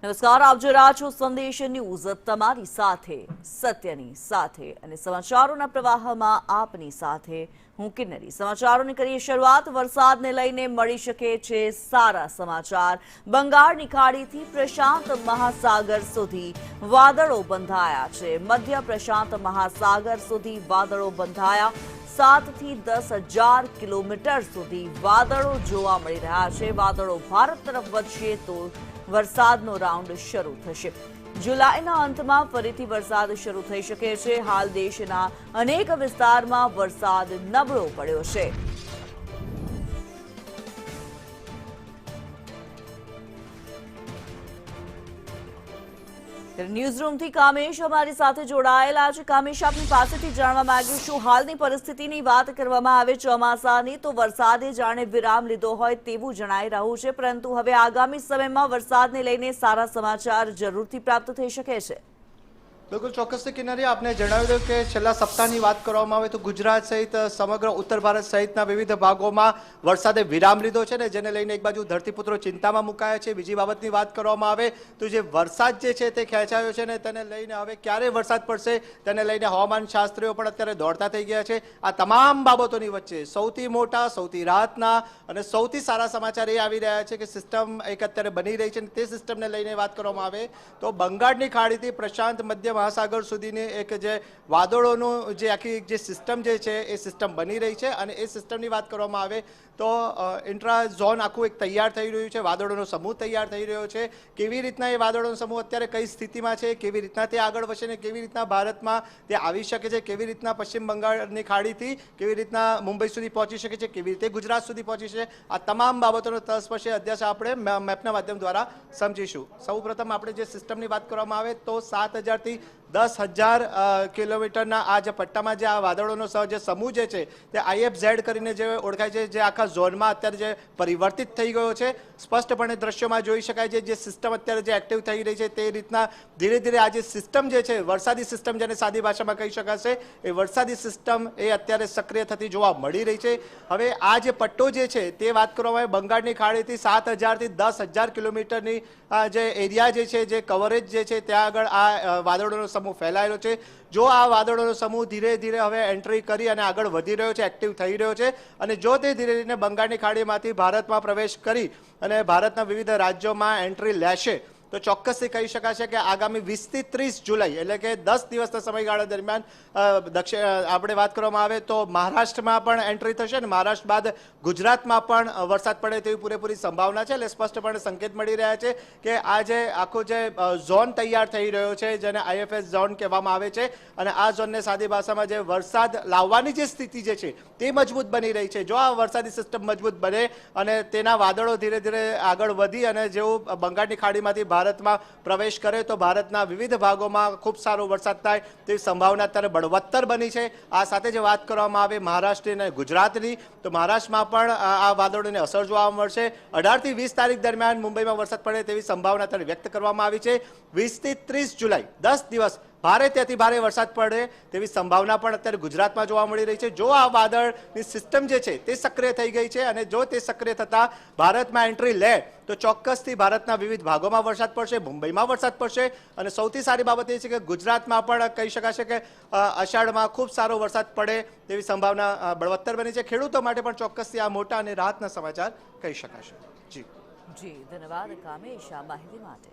નમસ્કાર, આપ જોઈ રહ્યા છો સંદેશ ન્યૂઝ, તમારી સાથે સત્યની સાથે અને સમાચારોના પ્રવાહમાં આપની સાથે હું કિન્નરી। સમાચારોની કરીએ શરૂઆત। વરસાદને લઈને મળી શકે છે સારા સમાચાર। બંગાળની ખાડીથી પ્રશાંત મહાસાગર સુધી વાદળો બંધાયા છે। મધ્ય પ્રશાંત મહાસાગર સુધી વાદળો બંધાયા। 7 થી 10,000 કિલોમીટર સુધી વાદળો જોવા મળી રહ્યા છે। વાદળો ભારત તરફ વધશે તો વરસાદનો રાઉન્ડ શરૂ થશે। જુલાઈના અંતમાં ફરીથી વરસાદ શરૂ થઈ શકે છે। હાલ દેશના અનેક વિસ્તારમાં વરસાદ નબળો પડ્યો છે। ન્યૂઝરૂમથી કામેશ અમારી સાથે જોડાયેલા છે। કામેશ, આપની પાસેથી જાણવા માંગીશું, હાલની પરિસ્થિતિની વાત કરવામાં આવે ચોમાસાની તો વરસાદે જાણે વિરામ લીધો હોય તેવું જણાઈ રહ્યું છે, પરંતુ હવે આગામી સમયમાં વરસાદને લઈને સારા સમાચાર જરૂરથી પ્રાપ્ત થઈ શકે છે। બિલકુલ ચોક્કસથી કિનારી, આપને જણાવી દઉં કે છેલ્લા સપ્તાહની વાત કરવામાં આવે તો ગુજરાત સહિત સમગ્ર ઉત્તર ભારત સહિતના વિવિધ ભાગોમાં વરસાદે વિરામ લીધો છે ને જેને લઈને એક બાજુ ધરતીપુત્રો ચિંતામાં મુકાયા છે। બીજી બાબતની વાત કરવામાં આવે તો જે વરસાદ જે છે તે ખેંચાયો છે ને તેને લઈને હવે ક્યારે વરસાદ પડશે તેને લઈને હવામાન શાસ્ત્રીઓ પણ અત્યારે દોડતા થઈ ગયા છે। આ તમામ બાબતોની વચ્ચે સૌથી મોટા, સૌથી રાહતના અને સૌથી સારા સમાચાર એ આવી રહ્યા છે કે સિસ્ટમ એક અત્યારે બની રહી છે અને તે સિસ્ટમને લઈને વાત કરવામાં આવે તો બંગાળની ખાડીથી પ્રશાંત મધ્ય મહાસાગર સુધીની એક જે વાદળોનું જે આખી જે સિસ્ટમ જે છે એ સિસ્ટમ બની રહી છે અને એ સિસ્ટમની વાત કરવામાં આવે તો ઇન્ટ્રા ઝોન આખું એક તૈયાર થઈ રહ્યું છે। વાદળોનો સમૂહ તૈયાર થઈ રહ્યો છે। કેવી રીતના એ વાદળોનો સમૂહ અત્યારે કઈ સ્થિતિમાં છે, કેવી રીતના તે આગળ વધશે ને કેવી રીતના ભારતમાં તે આવી શકે છે, કેવી રીતના પશ્ચિમ બંગાળની ખાડીથી કેવી રીતના મુંબઈ સુધી પહોંચી શકે છે, કેવી રીતે ગુજરાત સુધી પહોંચી છે, આ તમામ બાબતોનો તલસ્પર્શી અધ્યક્ષ આપણે મેપના માધ્યમ દ્વારા સમજીશું। સૌપ્રથમ આપણે જે સિસ્ટમની વાત કરવામાં આવે તો 7,000 થી 10,000 કિલોમીટરના આ જે પટ્ટામાં જે આ વાદળોનો જે સમૂહ જે છે તે IFZ કરીને જે ઓળખાય છે, જે આખા ઝોનમાં અત્યારે જે પરિવર્તિત થઈ ગયો છે। સ્પષ્ટપણે દ્રશ્યોમાં જોઈ શકાય છે જે સિસ્ટમ અત્યારે જે એક્ટિવ થઈ રહી છે તે રીતના ધીરે ધીરે આ જે સિસ્ટમ જે છે વરસાદી સિસ્ટમ જેને સાદી ભાષામાં કહી શકાશે એ વરસાદી સિસ્ટમ એ અત્યારે સક્રિય થતી જોવા મળી રહી છે। હવે આ જે પટ્ટો જે છે તે વાત કરવામાં આવે બંગાળની ખાડીથી 7,000 થી 10,000 કિલોમીટરની જે એરિયા જે છે, જે કવરેજ જે છે ત્યાં આગળ આ વાદળોનો સમૂહ ફેલાયેલો છે। જો આ વાદળોનો સમૂહ ધીરે ધીરે હવે એન્ટ્રી કરી અને આગળ વધી રહ્યો છે, એક્ટિવ થઈ રહ્યો છે અને જો તે ધીરે ધીરે બંગાળની ખાડીમાંથી ભારતમાં પ્રવેશ કરી અને ભારતના વિવિધ રાજ્યોમાં એન્ટ્રી લેશે તો ચોક્કસથી કહી શકાશે કે આગામી 20 થી 30 જુલાઈ એટલે કે 10 દિવસના સમયગાળા દરમિયાન આપણે વાત કરવામાં આવે તો મહારાષ્ટ્રમાં પણ એન્ટ્રી થશે અને મહારાષ્ટ્ર બાદ ગુજરાતમાં પણ વરસાદ પડે તેવી પૂરેપૂરી સંભાવના છે। એટલે સ્પષ્ટપણે સંકેત મળી રહ્યા છે કે આ જે આખો જે ઝોન તૈયાર થઈ રહ્યો છે જેને IFS ઝોન કહેવામાં આવે છે અને આ ઝોનને સાદી ભાષામાં જે વરસાદ લાવવાની જે સ્થિતિ જે છે તે મજબૂત બની રહી છે। જો આ વરસાદી સિસ્ટમ મજબૂત બને અને તેના વાદળો ધીરે ધીરે આગળ વધી અને જેવું બંગાળની ખાડીમાંથી ભારતમાં પ્રવેશ કરે તો ભારતના વિવિધ ભાગોમાં ખૂબ સારો વરસાદ થાય તેવી સંભાવના અત્યારે બળવત્તર બની છે। આ સાથે જે વાત કરવામાં આવે મહારાષ્ટ્ર અને ગુજરાતની તો મહારાષ્ટ્રમાં પણ આ વાદળોની અસર જોવા મળશે। 18 થી 20 તારીખ દરમિયાન મુંબઈમાં વરસાદ પડે તેવી સંભાવના અત્યારે વ્યક્ત કરવામાં આવી છે। 20 થી 30 જુલાઈ 10 દિવસ ભારે થી અતિ ભારે વરસાદ પડે તેવી સંભાવના પણ અત્યારે ગુજરાતમાં જોવા મળી રહી છે। જો આ વાદળની સિસ્ટમ જે છે તે સક્રિય થઈ ગઈ છે અને જો તે સક્રિય થતા ભારતમાં એન્ટ્રી લે તો ચોક્કસથી ભારતના વિવિધ ભાગોમાં વરસાદ પડશે, મુંબઈમાં વરસાદ પડશે અને સૌથી સારી બાબત એ છે કે ગુજરાતમાં પણ કહી શકાશે કે અષાઢમાં ખૂબ સારો વરસાદ પડે તેવી સંભાવના બળવત્તર બની છે। ખેડૂતો માટે પણ ચોક્કસથી આ મોટા અને રાહતના સમાચાર કહી શકાશે। જી ધન્યવાદ કામેશ આ માહિતી માટે।